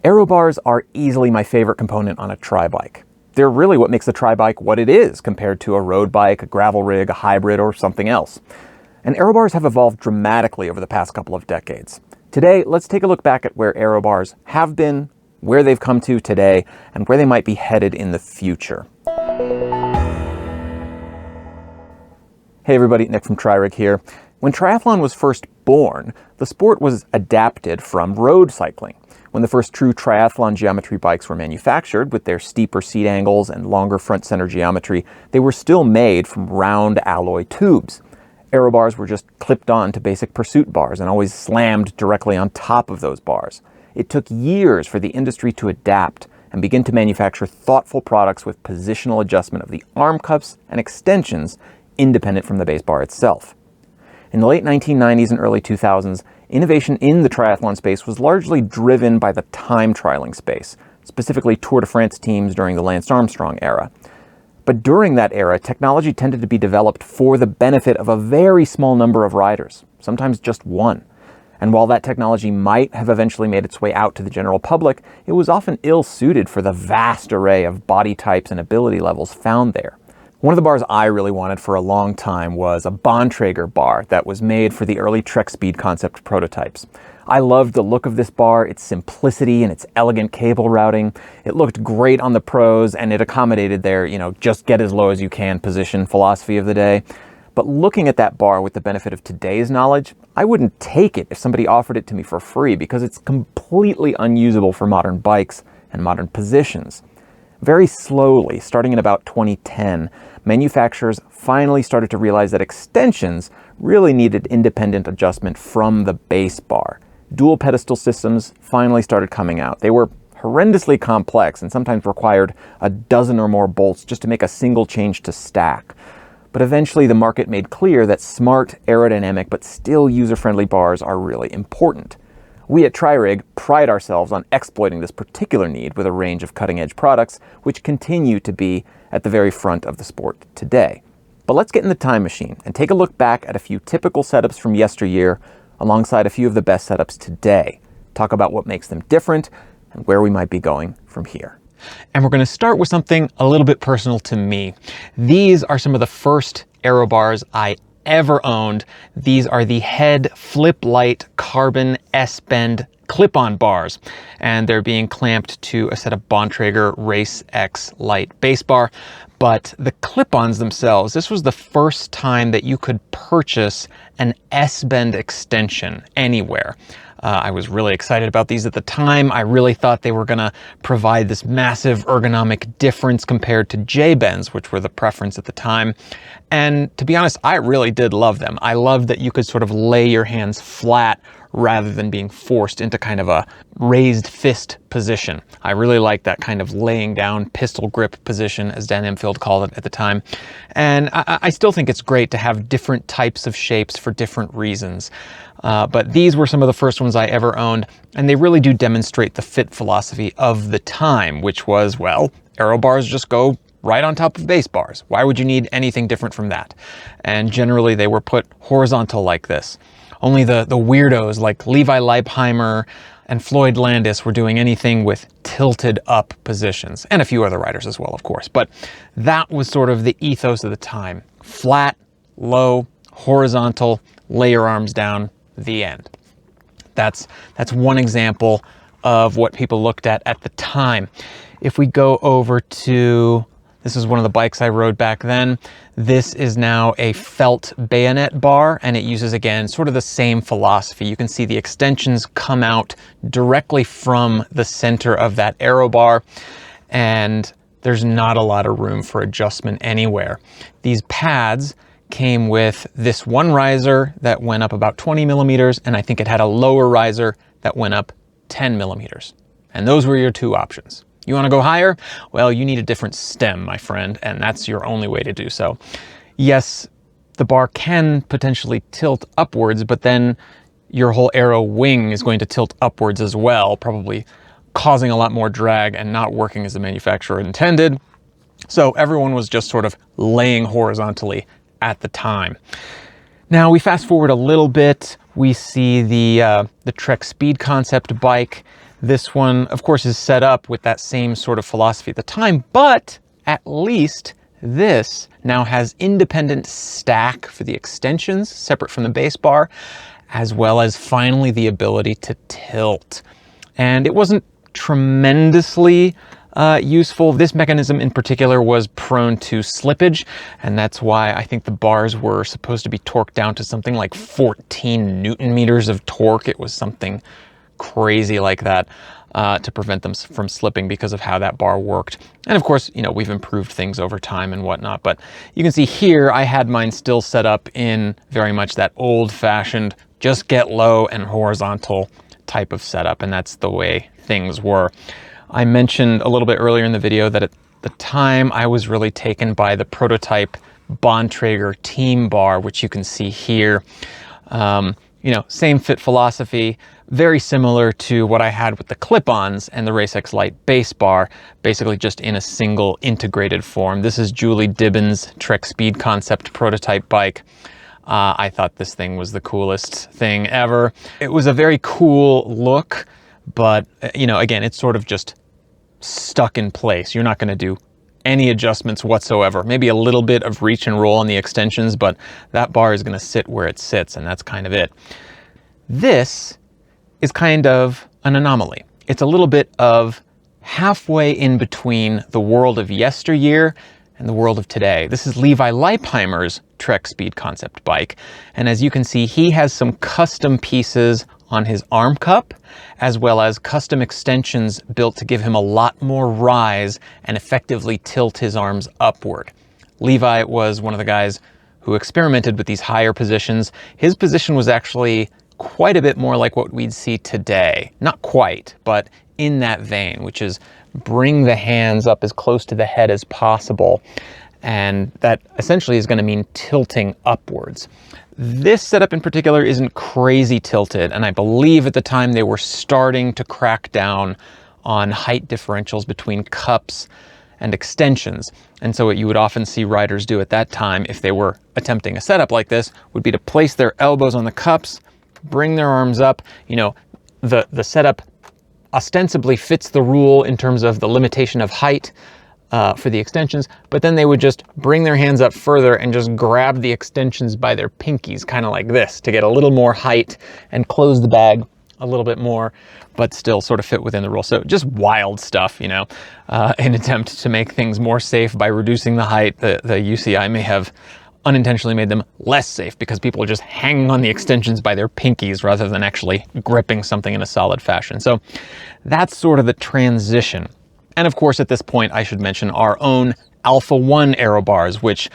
Aerobars are easily my favorite component on a tri-bike. They're really what makes a tri-bike what it is compared to a road bike, a gravel rig, a hybrid, or something else. And Aerobars have evolved dramatically over the past couple of decades. Today, let's take a look back at where Aerobars have been, where they've come to today, and where they might be headed in the future. Hey everybody, Nick from TriRig here. When triathlon was first born, the sport was adapted from road cycling. When the first true triathlon geometry bikes were manufactured with their steeper seat angles and longer front center geometry, they were still made from round alloy tubes. Aerobars were just clipped on to basic pursuit bars and always slammed directly on top of those bars. It took years for the industry to adapt and begin to manufacture thoughtful products with positional adjustment of the arm cups and extensions independent from the base bar itself. In the late 1990s and early 2000s, innovation in the triathlon space was largely driven by the time trialing space, specifically Tour de France teams during the Lance Armstrong era. But during that era, technology tended to be developed for the benefit of a very small number of riders, sometimes just one. And while that technology might have eventually made its way out to the general public, it was often ill-suited for the vast array of body types and ability levels found there. One of the bars I really wanted for a long time was a Bontrager bar that was made for the early Trek Speed concept prototypes. I loved the look of this bar, its simplicity and its elegant cable routing. It looked great on the pros and it accommodated their, just get as low as you can position philosophy of the day. But looking at that bar with the benefit of today's knowledge, I wouldn't take it if somebody offered it to me for free because it's completely unusable for modern bikes and modern positions. Very slowly, starting in about 2010, manufacturers finally started to realize that extensions really needed independent adjustment from the base bar. Dual pedestal systems finally started coming out. They were horrendously complex and sometimes required a dozen or more bolts just to make a single change to stack. But eventually the market made clear that smart, aerodynamic, but still user-friendly bars are really important. We at TriRig pride ourselves on exploiting this particular need with a range of cutting-edge products, which continue to be at the very front of the sport today. But let's get in the time machine and take a look back at a few typical setups from yesteryear alongside a few of the best setups today. Talk about what makes them different and where we might be going from here. And we're going to start with something a little bit personal to me. These are some of the first Aerobars I ever owned. These are the Head Flip Light Carbon S-Bend clip-on bars, and they're being clamped to a set of Bontrager Race X Light base bar. But the clip-ons themselves, this was the first time that you could purchase an S-Bend extension anywhere. I was really excited about these at the time. I really thought they were going to provide this massive ergonomic difference compared to J-bends, which were the preference at the time. And to be honest, I really did love them. I loved that you could sort of lay your hands flat rather than being forced into kind of a raised fist position. I really liked that kind of laying down pistol grip position, as Dan Emfield called it at the time. And I still think it's great to have different types of shapes for different reasons. But these were some of the first ones I ever owned, and they really do demonstrate the fit philosophy of the time, which was, well, Aerobars just go right on top of base bars. Why would you need anything different from that? And generally they were put horizontal like this. Only the weirdos like Levi Leipheimer and Floyd Landis were doing anything with tilted up positions, and a few other riders as well, of course. But that was sort of the ethos of the time. Flat, low, horizontal, lay your arms down, the end. That's one example of what people looked at the time. If we go over to, this is one of the bikes I rode back then. This is now a felt bayonet bar, and it uses, again, sort of the same philosophy. You can see the extensions come out directly from the center of that Aerobar, and there's not a lot of room for adjustment anywhere. These pads came with this one riser that went up about 20 millimeters, and I think it had a lower riser that went up 10 millimeters. And those were your two options. You want to go higher? Well, you need a different stem, my friend, and that's your only way to do so. Yes, the bar can potentially tilt upwards, but then your whole aero wing is going to tilt upwards as well, probably causing a lot more drag and not working as the manufacturer intended. So everyone was just sort of laying horizontally at the time. Now we fast forward a little bit, we see the Trek Speed concept bike. This one, of course, is set up with that same sort of philosophy at the time, but at least this now has independent stack for the extensions, separate from the base bar, as well as finally the ability to tilt. And it wasn't tremendously useful. This mechanism in particular was prone to slippage, and that's why I think the bars were supposed to be torqued down to something like 14 Newton meters of torque. It was something crazy like that to prevent them from slipping because of how that bar worked. And of course, you know, we've improved things over time and whatnot, but you can see here I had mine still set up in very much that old-fashioned just get low and horizontal type of setup, and that's the way things were. I mentioned a little bit earlier in the video that at the time I was really taken by the prototype Bontrager team bar, which you can see here. You know, same fit philosophy, very similar to what I had with the clip-ons and the RaceX Lite base bar, basically just in a single integrated form. This is Julie Dibbins' Trek Speed Concept prototype bike. I thought this thing was the coolest thing ever. It was a very cool look, but you know, again, it's sort of just stuck in place. You're not going to do any adjustments whatsoever. Maybe a little bit of reach and roll on the extensions, but that bar is going to sit where it sits, and that's kind of it. This is kind of an anomaly. It's a little bit of halfway in between the world of yesteryear and the world of today. This is Levi Leipheimer's Trek Speed Concept bike, and as you can see, he has some custom pieces on his arm cup, as well as custom extensions built to give him a lot more rise and effectively tilt his arms upward. Levi was one of the guys who experimented with these higher positions. His position was actually quite a bit more like what we'd see today. Not quite, but in that vein, which is bring the hands up as close to the head as possible. And that essentially is going to mean tilting upwards. This setup in particular isn't crazy tilted, and I believe at the time they were starting to crack down on height differentials between cups and extensions. And so what you would often see riders do at that time, if they were attempting a setup like this, would be to place their elbows on the cups, bring their arms up. You know, the setup ostensibly fits the rule in terms of the limitation of height for the extensions, but then they would just bring their hands up further and just grab the extensions by their pinkies, kind of like this, to get a little more height and close the bag a little bit more, but still sort of fit within the rule. So just wild stuff, you know, in attempt to make things more safe by reducing the height. The UCI may have unintentionally made them less safe because people are just hanging on the extensions by their pinkies rather than actually gripping something in a solid fashion. So that's sort of the transition. And of course, at this point, I should mention our own Alpha 1 Aerobars, which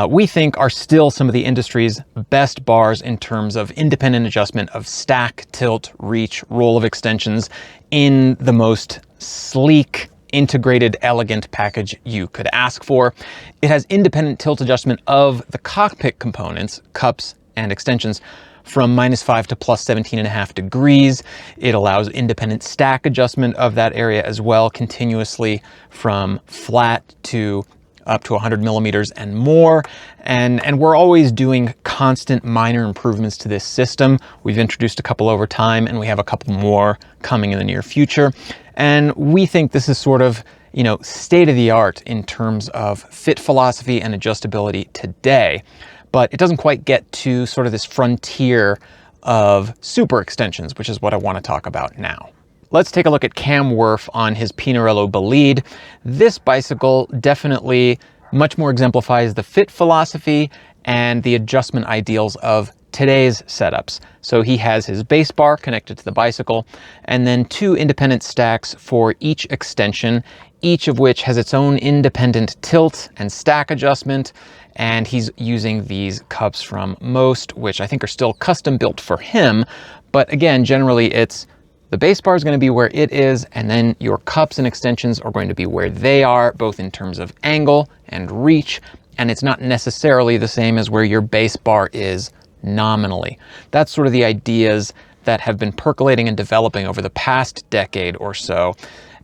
we think are still some of the industry's best bars in terms of independent adjustment of stack, tilt, reach, roll of extensions in the most sleek, integrated, elegant package you could ask for. It has independent tilt adjustment of the cockpit components, cups and extensions, from -5 to +17.5 degrees. It allows independent stack adjustment of that area as well, continuously from flat to up to 100 millimeters and more. And we're always doing constant minor improvements to this system. We've introduced a couple over time, and we have a couple more coming in the near future. And we think this is sort of, you know, state of the art in terms of fit philosophy and adjustability today. But it doesn't quite get to sort of this frontier of super extensions, which is what I want to talk about now. Let's take a look at Cam Wurf on his Pinarello Bolide. This bicycle definitely much more exemplifies the fit philosophy and the adjustment ideals of today's setups. So he has his base bar connected to the bicycle, and then 2 independent stacks for each extension, each of which has its own independent tilt and stack adjustment. And he's using these cups from Most, which I think are still custom built for him. But again, generally it's the base bar is going to be where it is, and then your cups and extensions are going to be where they are, both in terms of angle and reach. And it's not necessarily the same as where your base bar is nominally. That's sort of the ideas that have been percolating and developing over the past decade or so.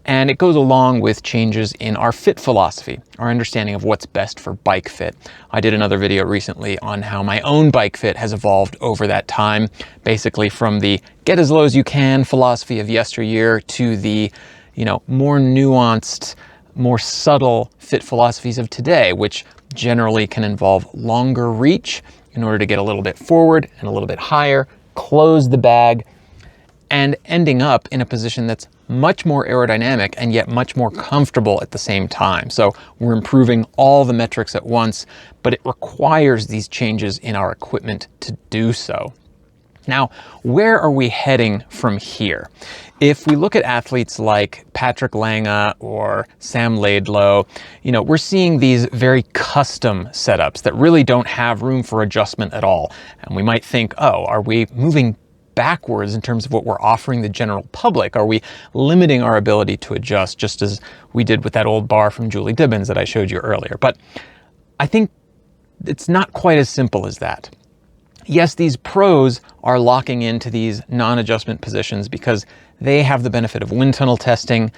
And it goes along with changes in our fit philosophy, our understanding of what's best for bike fit. I did another video recently on how my own bike fit has evolved over that time, basically from the get as low as you can philosophy of yesteryear to the, more nuanced, more subtle fit philosophies of today, which generally can involve longer reach in order to get a little bit forward and a little bit higher, close the bag, and ending up in a position that's much more aerodynamic and yet much more comfortable at the same time. So we're improving all the metrics at once, but it requires these changes in our equipment to do so. Now, where are we heading from here? If we look at athletes like Patrick Lange or Sam Laidlow, we're seeing these very custom setups that really don't have room for adjustment at all. And we might think, oh, are we moving backwards in terms of what we're offering the general public? Are we limiting our ability to adjust, just as we did with that old bar from Julie Dibbins that I showed you earlier? But I think it's not quite as simple as that. Yes, these pros are locking into these non-adjustment positions because they have the benefit of wind tunnel testing,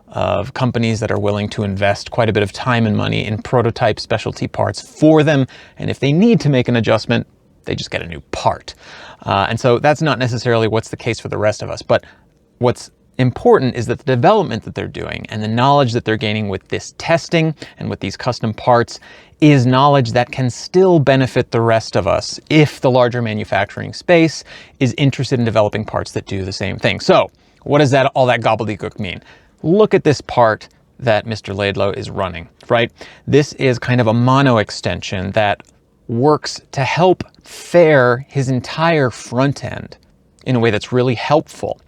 of companies that are willing to invest quite a bit of time and money in prototype specialty parts for them. And if they need to make an adjustment, they just get a new part. And so that's not necessarily what's the case for the rest of us. But what's important is that the development that they're doing and the knowledge that they're gaining with this testing and with these custom parts is knowledge that can still benefit the rest of us if the larger manufacturing space is interested in developing parts that do the same thing. So what does all that gobbledygook mean? Look at this part that Mr. Laidlow is running, right? This is kind of a mono extension that works to help fare his entire front end in a way that's really helpful.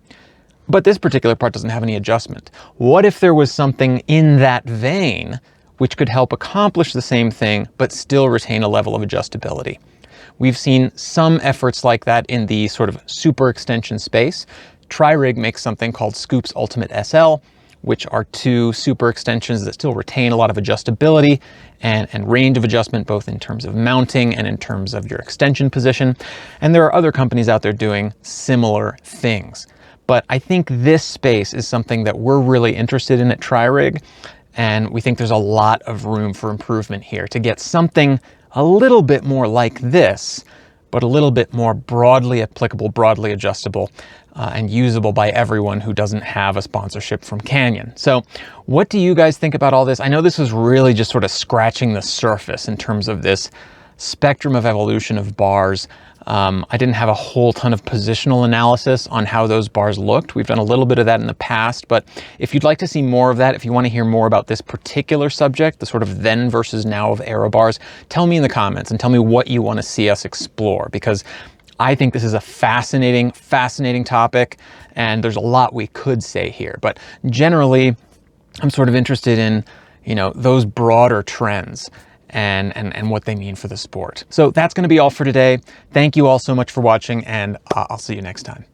But this particular part doesn't have any adjustment. What if there was something in that vein which could help accomplish the same thing, but still retain a level of adjustability? We've seen some efforts like that in the sort of super extension space. Tri-Rig makes something called Scoops Ultimate SL, which are two super extensions that still retain a lot of adjustability and range of adjustment, both in terms of mounting and in terms of your extension position. And there are other companies out there doing similar things. But I think this space is something that we're really interested in at Tri-Rig, and we think there's a lot of room for improvement here to get something a little bit more like this, but a little bit more broadly applicable, broadly adjustable, and usable by everyone who doesn't have a sponsorship from Canyon. So what do you guys think about all this? I know this was really just sort of scratching the surface in terms of this spectrum of evolution of bars. I didn't have a whole ton of positional analysis on how those bars looked. We've done a little bit of that in the past, but if you'd like to see more of that, if you want to hear more about this particular subject, the sort of then versus now of Aerobars, tell me in the comments and tell me what you want to see us explore, because I think this is a fascinating topic, and there's a lot we could say here. But generally, I'm sort of interested in, those broader trends and what they mean for the sport. So that's going to be all for today. Thank you all so much for watching, and I'll see you next time.